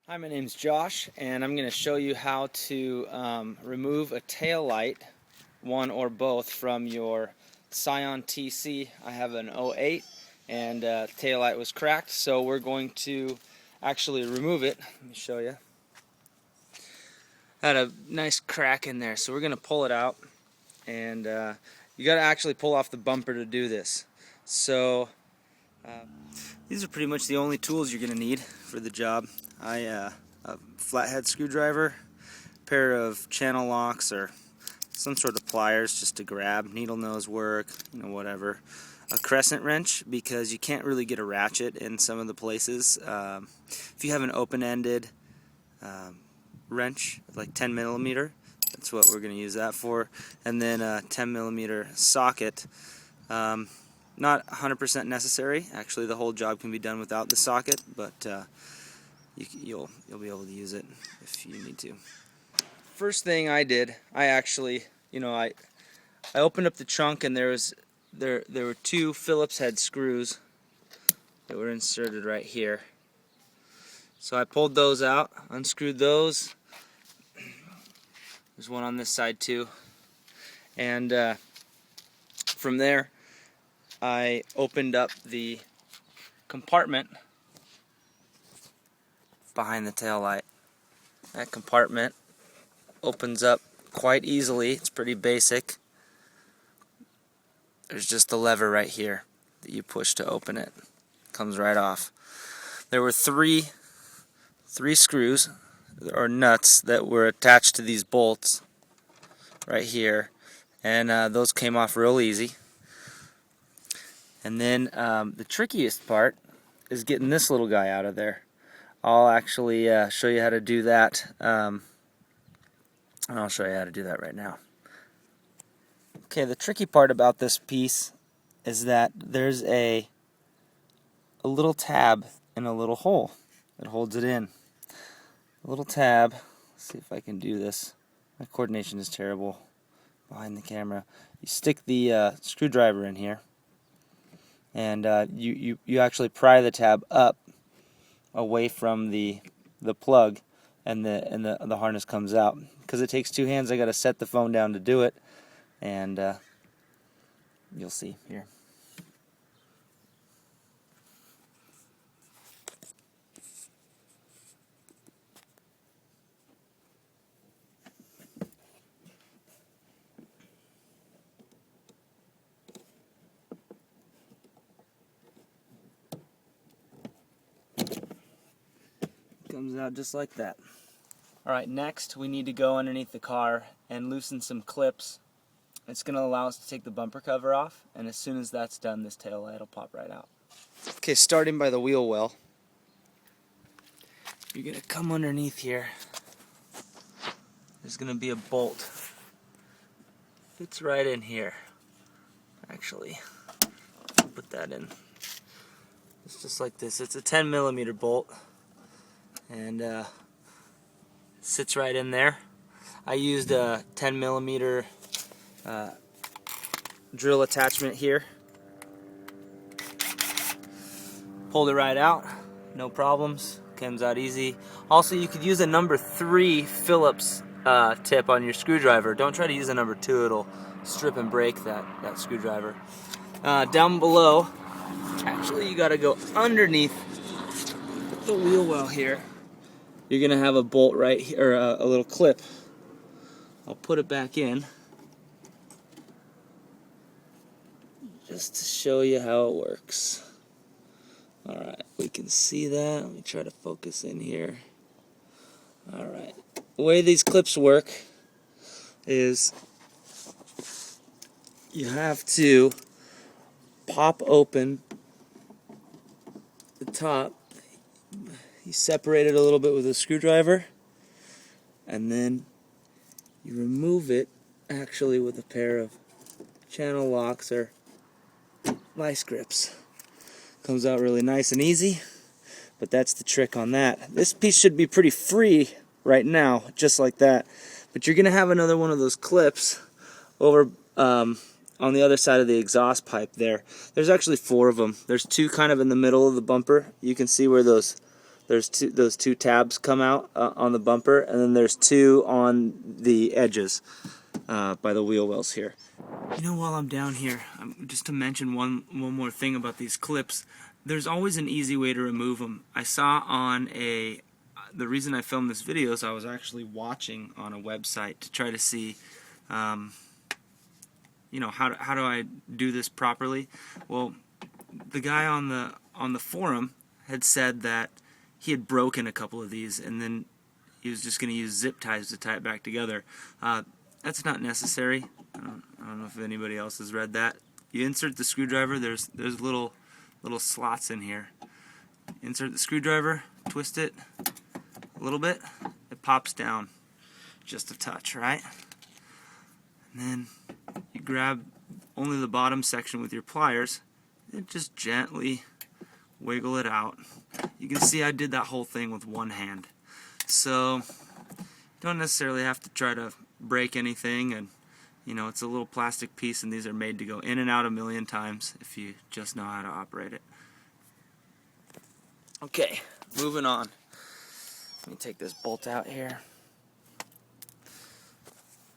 Hi, my name's Josh, and I'm going to show you how to remove a tail light, one or both, from your Scion TC. I have an '08, and tail light was cracked, so we're going to actually remove it. Let me show you. Had a nice crack in there, so we're going to pull it out, and you got to actually pull off the bumper to do this. So these are pretty much the only tools you're going to need for the job. A flathead screwdriver, pair of channel locks, or some sort of pliers just to grab, needle nose work, whatever. A crescent wrench, because you can't really get a ratchet in some of the places. If you have an open-ended wrench, like 10 millimeter, that's what we're going to use that for. And then a 10 millimeter socket. Not 100% necessary. Actually, the whole job can be done without the socket, but you'll be able to use it if you need to. First thing I did, I actually, I opened up the trunk, and there were two Phillips head screws that were inserted right here. So I pulled those out, unscrewed those. There's one on this side too, and from there I opened up the compartment behind the tail light. That compartment opens up quite easily. It's pretty basic. There's just a lever right here that you push to open it. Comes right off. There were three screws or nuts that were attached to these bolts right here, and those came off real easy. And then the trickiest part is getting this little guy out of there. I'll actually show you how to do that, and I'll show you how to do that right now. Okay, the tricky part about this piece is that there's a little tab and a little hole that holds it in. A little tab. Let's see if I can do this. My coordination is terrible behind the camera. You stick the screwdriver in here, and you actually pry the tab up away from the plug, and the harness comes out. Because it takes two hands, I got to set the phone down to do it, and you'll see here. Comes out just like that. Alright, next we need to go underneath the car and loosen some clips. It's going to allow us to take the bumper cover off, and as soon as that's done, this tail light will pop right out. Okay, starting by the wheel well, you're going to come underneath here. There's going to be a bolt. Fits right in here. Actually, put that in. It's just like this. It's a 10 millimeter bolt, and sits right in there. I used a 10 millimeter drill attachment here. Pulled it right out, no problems, comes out easy. Also, you could use a number 3 Phillips tip on your screwdriver. Don't try to use a number 2, it'll strip and break that screwdriver. Down below, actually you gotta go underneath the wheel well here. You're gonna have a bolt right here, or a little clip. I'll put it back in just to show you how it works. Alright, we can see that. Let me try to focus in here. Alright, the way these clips work is you have to pop open the top. You separate it a little bit with a screwdriver, and then you remove it actually with a pair of channel locks or vice grips. Comes out really nice and easy, but that's the trick on that. This piece should be pretty free right now, just like that, but you're gonna have another one of those clips over on the other side of the exhaust pipe there. There's actually 4 of them. There's 2 kind of in the middle of the bumper. You can see where those There's those two tabs come out on the bumper, and then there's two on the edges by the wheel wells here. You know, while I'm down here, just to mention one more thing about these clips, there's always an easy way to remove them. I saw on the reason I filmed this video is I was actually watching on a website to try to see, you know, how do I do this properly? Well, the guy on the forum had said that he had broken a couple of these, and then he was just going to use zip ties to tie it back together. That's not necessary. I don't know if anybody else has read that. You insert the screwdriver. There's little slots in here. Insert the screwdriver, twist it a little bit. It pops down just a touch, right? And then you grab only the bottom section with your pliers and just gently wiggle it out. You can see I did that whole thing with one hand. So you don't necessarily have to try to break anything, and you know, it's a little plastic piece, and these are made to go in and out a million times if you just know how to operate it. Okay, moving on. Let me take this bolt out here.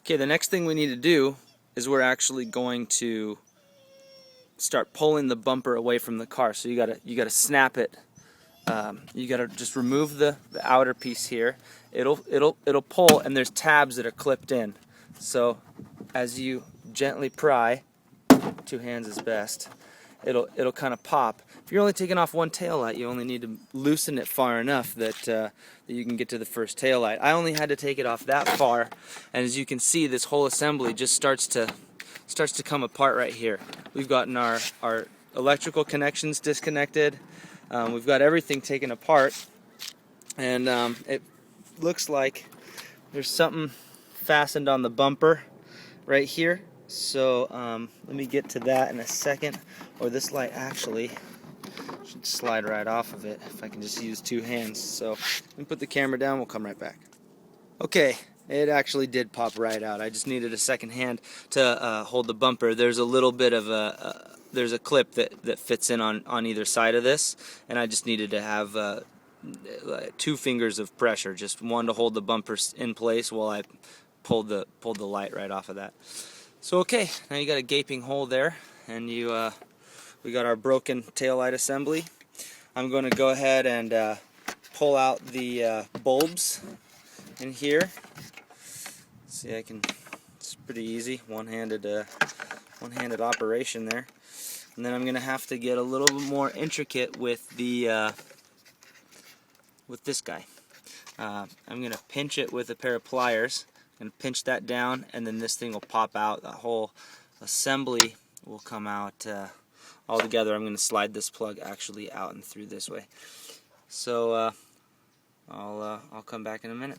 Okay, the next thing we need to do is we're actually going to start pulling the bumper away from the car. So you gotta snap it. You gotta just remove the outer piece here. It'll pull, and there's tabs that are clipped in. So as you gently pry, two hands is best, it'll kind of pop. If you're only taking off one tail light, you only need to loosen it far enough that you can get to the first tail light. I only had to take it off that far, and as you can see, this whole assembly just starts to come apart right here. We've gotten our electrical connections disconnected. We've got everything taken apart, and it looks like there's something fastened on the bumper right here. So let me get to that in a second, or this light actually should slide right off of it if I can just use two hands. So let me put the camera down, we'll come right back. Okay, it actually did pop right out. I just needed a second hand to hold the bumper. There's a little bit of there's a clip that fits in on either side of this, and I just needed to have 2 fingers of pressure, just one to hold the bumper in place while I pulled the light right off of that. So okay, now you got a gaping hole there, and we got our broken taillight assembly. I'm going to go ahead and pull out the bulbs in here. See, it's pretty easy, one-handed operation there. And then I'm going to have to get a little bit more intricate with this guy. I'm going to pinch it with a pair of pliers and pinch that down, and then this thing will pop out. The whole assembly will come out all together. I'm going to slide this plug actually out and through this way. So I'll come back in a minute.